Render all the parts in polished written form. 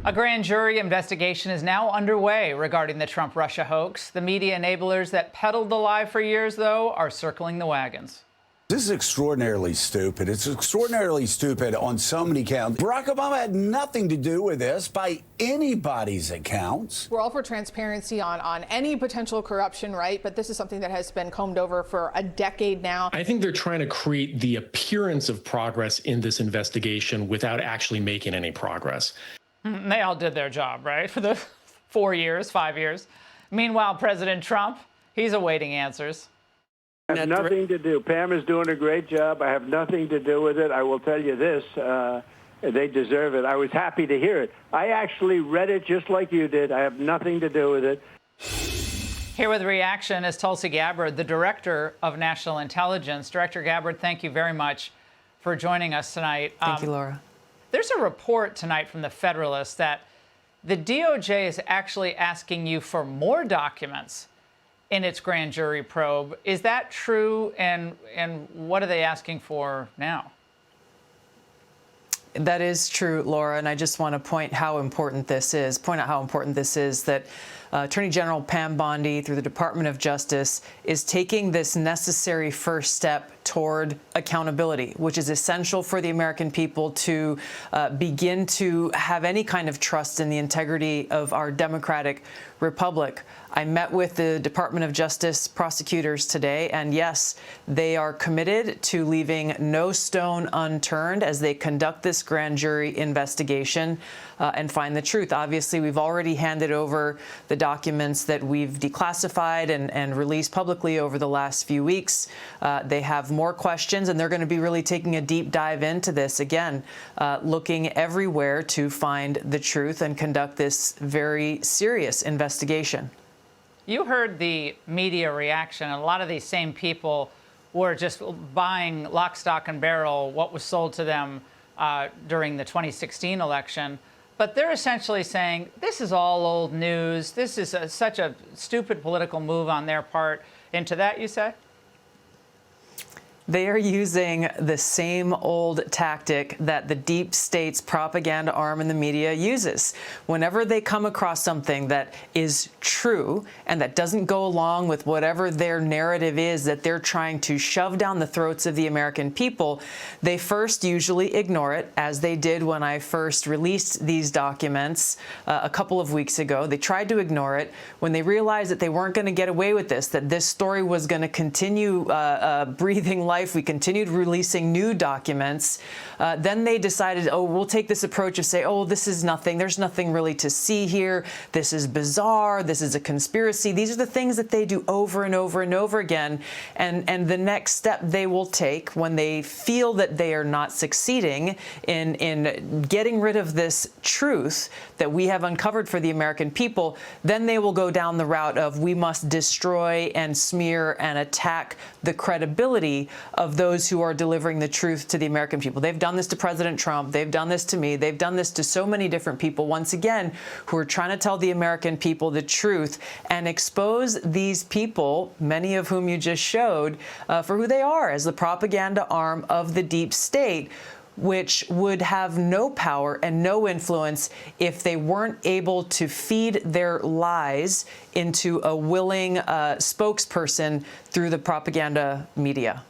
A grand jury investigation is now underway regarding the Trump-Russia hoax. The media enablers that peddled the lie for years, though, are circling the wagons. This is extraordinarily stupid. It's extraordinarily stupid on so many counts. Barack Obama had nothing to do with this by anybody's accounts. We're all for transparency on any potential corruption, right? But this is something that has been combed over for a decade now. I think they're trying to create the appearance of progress in this investigation without actually making any progress. They all did their job, right? For the 4 years, 5 years. Meanwhile, President Trump, he's awaiting answers. I have nothing to do. Pam is doing a great job. I have nothing to do with it. I will tell you this. They deserve it. I was happy to hear it. I actually read it just like you did. I have nothing to do with it. Here with reaction is Tulsi Gabbard, the Director of National Intelligence. Director Gabbard, thank you very much for joining us tonight. Thank you, Laura. There's a report tonight from the Federalist that the DOJ is actually asking you for more documents in its grand jury probe. Is that true? And what are they asking for now? That is true, Laura, and I just want to point out how important this is, that Attorney General Pam Bondi, through the Department of Justice, is taking this necessary first step toward accountability, which is essential for the American people to begin to have any kind of trust in the integrity of our democratic republic. I met with the Department of Justice prosecutors today, and yes, they are committed to leaving no stone unturned as they conduct this grand jury investigation and find the truth. Obviously, we've already handed over the documents that we've declassified and released publicly over the last few weeks. They have more questions, and they're going to be really taking a deep dive into this, again, looking everywhere to find the truth and conduct this very serious investigation. You heard the media reaction, and a lot of these same people were just buying lock, stock, and barrel what was sold to them during the 2016 election. But they're essentially saying, this is all old news. This is such a stupid political move on their part. And to that, you say? They are using the same old tactic that the deep state's propaganda arm in the media uses. Whenever they come across something that is true and that doesn't go along with whatever their narrative is that they're trying to shove down the throats of the American people, they first usually ignore it, as they did when I first released these documents a couple of weeks ago. They tried to ignore it. When they realized that they weren't going to get away with this, that this story was going to continue breathing life, we continued releasing new documents. Then they decided, oh, we'll take this approach of say, oh, this is nothing. There's nothing really to see here. This is bizarre. This is a conspiracy. These are the things that they do over and over and over again. And the next step they will take when they feel that they are not succeeding in getting rid of this truth that we have uncovered for the American people, then they will go down the route of we must destroy and smear and attack the credibility of those who are delivering the truth to the American people. They've done this to President Trump. They've done this to me. They've done this to so many different people, once again, who are trying to tell the American people the truth and expose these people, many of whom you just showed, for who they are as the propaganda arm of the deep state, which would have no power and no influence if they weren't able to feed their lies into a willing spokesperson through the propaganda media.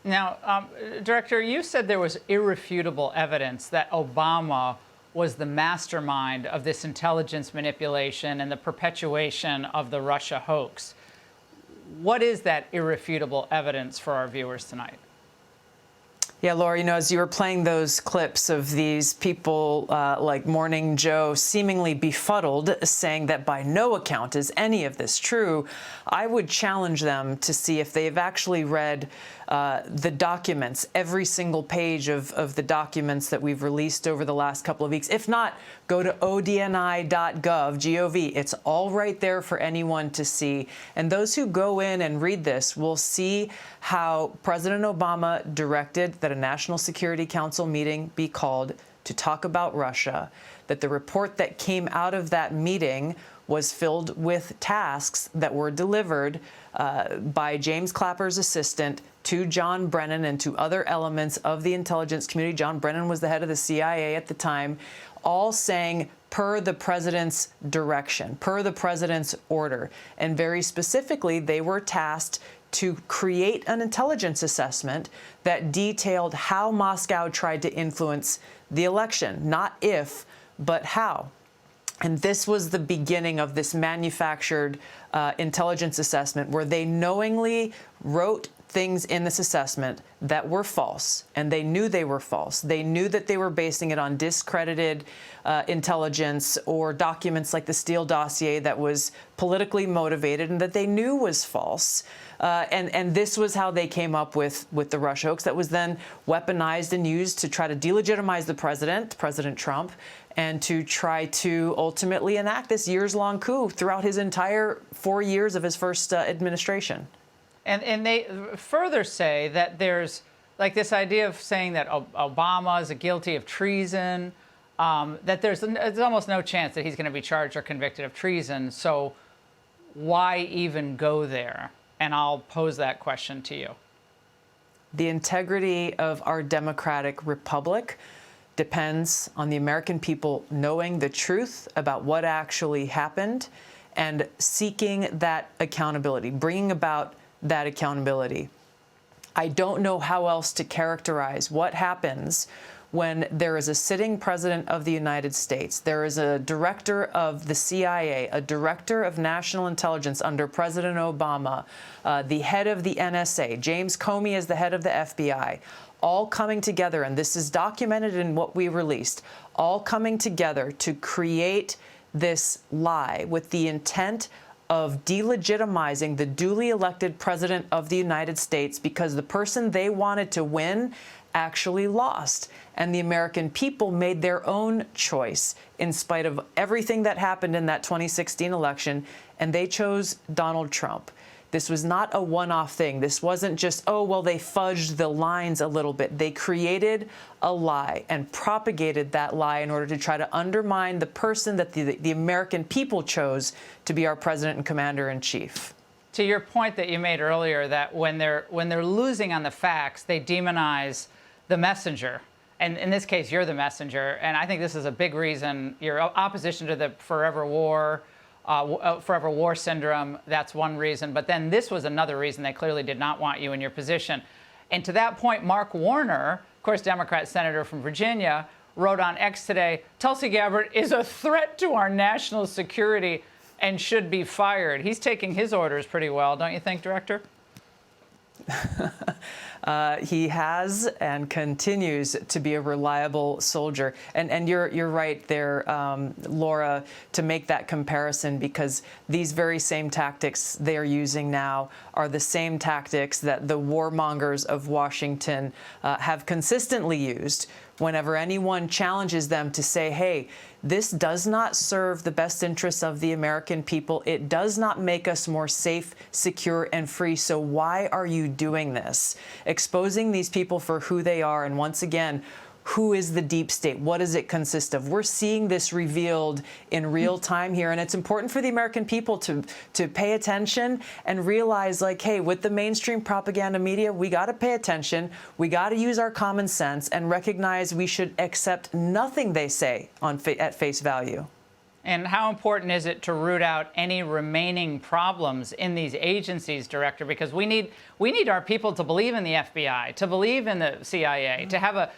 Now, Director, you said there was irrefutable evidence that Obama was the mastermind of this intelligence manipulation and the perpetuation of the Russia hoax. What is that irrefutable evidence for our viewers tonight? Yeah, Laura, you know, as you were playing those clips of these people like Morning Joe seemingly befuddled, saying that by no account is any of this true, I would challenge them to see if they've actually read the documents, every single page of the documents that we've released over the last couple of weeks. If not, go to odni.gov, G-O-V. It's all right there for anyone to see. And those who go in and read this will see how President Obama directed that a National Security Council meeting be called to talk about Russia, that the report that came out of that meeting was filled with tasks that were delivered by James Clapper's assistant to John Brennan and to other elements of the intelligence community. John Brennan was the head of the CIA at the time. all saying per the president's direction, per the president's order. And very specifically, they were tasked to create an intelligence assessment that detailed how Moscow tried to influence the election, not if, but how. And this was the beginning of this manufactured intelligence assessment where they knowingly wrote things in this assessment that were false, and they knew they were false. They knew that they were basing it on discredited intelligence or documents like the Steele dossier that was politically motivated and that they knew was false. And this was how they came up with the Russia hoax that was then weaponized and used to try to delegitimize the president, President Trump, and to try to ultimately enact this years-long coup throughout his entire 4 years of his first administration. And they further say that there's like this idea of saying that Obama is guilty of treason, that there's almost no chance that he's going to be charged or convicted of treason. So why even go there? And I'll pose that question to you. The integrity of our democratic republic depends on the American people knowing the truth about what actually happened and seeking that accountability, bringing about that accountability. I don't know how else to characterize what happens when there is a sitting president of the United States, there is a director of the CIA, a director of national intelligence under President Obama, the head of the NSA, James Comey is the head of the FBI, all coming together, and this is documented in what we released, all coming together to create this lie with the intent of delegitimizing the duly elected president of the United States because the person they wanted to win actually lost. And the American people made their own choice in spite of everything that happened in that 2016 election, and they chose Donald Trump. This was not a one-off thing. This wasn't just, oh, well, they fudged the lines a little bit. They created a lie and propagated that lie in order to try to undermine the person that the American people chose to be our president and commander-in-chief. To your point that you made earlier, that when they're losing on the facts, they demonize the messenger. And in this case, you're the messenger. And I think this is a big reason your opposition to the forever war syndrome, that's one reason. But then this was another reason they clearly did not want you in your position. And to that point, Mark Warner, of course, Democrat senator from Virginia, wrote on X today, Tulsi Gabbard is a threat to our national security and should be fired. He's taking his orders pretty well, don't you think, Director? He has and continues to be a reliable soldier. And you're right there, Laura, to make that comparison, because these very same tactics they are using now are the same tactics that the warmongers of Washington have consistently used whenever anyone challenges them to say, hey, this does not serve the best interests of the American people. It does not make us more safe, secure, and free. So why are you doing this? Exposing these people for who they are. And once again, who is the deep state? What does it consist of? We're seeing this revealed in real time here. And it's important for the American people to pay attention and realize, like, hey, with the mainstream propaganda media, we got to pay attention. We got to use our common sense and recognize we should accept nothing they say at face value. And how important is it to root out any remaining problems in these agencies, Director? Because we need our people to believe in the FBI, to believe in the CIA, to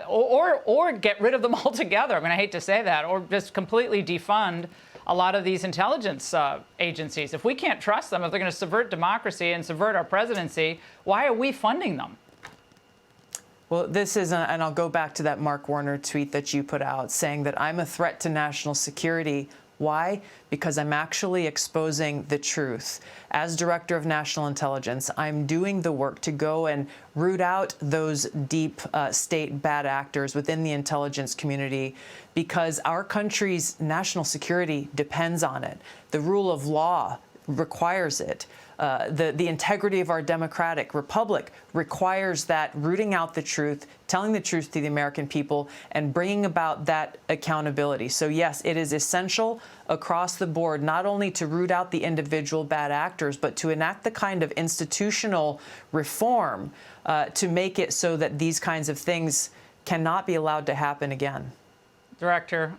or get rid of them altogether. I mean, I hate to say that, or just completely defund a lot of these intelligence agencies. If we can't trust them, if they're going to subvert democracy and subvert our presidency, why are we funding them? Well, this is, and I'll go back to that Mark Warner tweet that you put out saying that I'm a threat to national security. Why? Because I'm actually exposing the truth. As Director of National Intelligence, I'm doing the work to go and root out those deep state bad actors within the intelligence community, because our country's national security depends on it. The rule of law requires it. The integrity of our democratic republic requires that, rooting out the truth, telling the truth to the American people, and bringing about that accountability. So yes, it is essential across the board, not only to root out the individual bad actors, but to enact the kind of institutional reform to make it so that these kinds of things cannot be allowed to happen again. Director.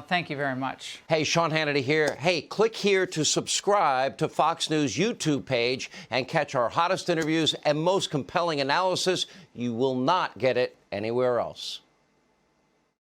Thank you very much. Hey, Sean Hannity here. Hey, click here to subscribe to Fox News YouTube page and catch our hottest interviews and most compelling analysis. You will not get it anywhere else.